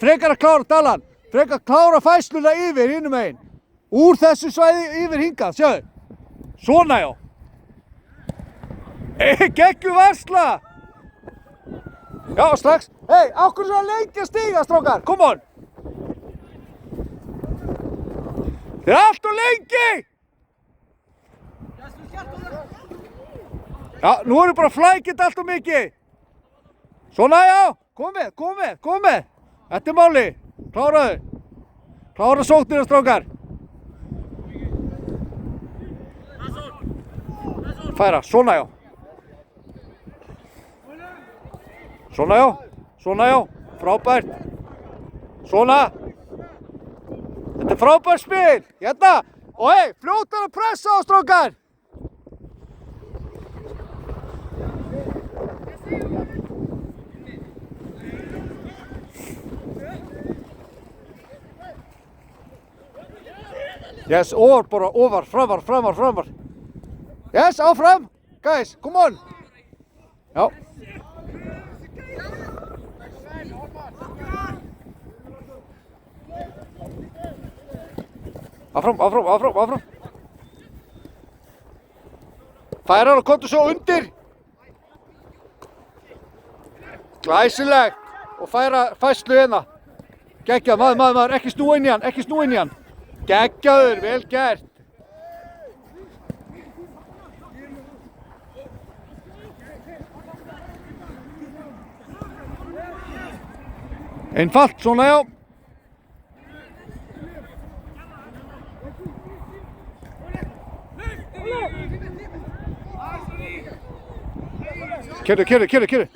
Frekar að klára talan. Frekar að klára fæsluna yfir hinum megin. Úr þessu svæði yfir hingað, sjáðu. Svona já. Geggjuð varsla. Já, strax. Hey, á hverju svona lengi að stíga, strákar? Come on. Þið er allt og lengi. Já, nú erum bara flækit allt og mikið. Svona já, komið. Þetta er máli. Kláraðu. Klára sóknina, strákar. Færa, svona já. Svona já. Frábært. Svona. Þetta er frábært spil. Hérna. Og hei, fljótar að pressa á, strákar. Yes, over, framar. Yes, áfram. Guys, come on. Já. Áfram. Færar og komdu svo undir. Glæsilegt. Og færa fæslu hérna. Geggjað, maður, ekki snúa inn í hann. Geggjaður, vel gert. Einfalt, svona já. Kyrru.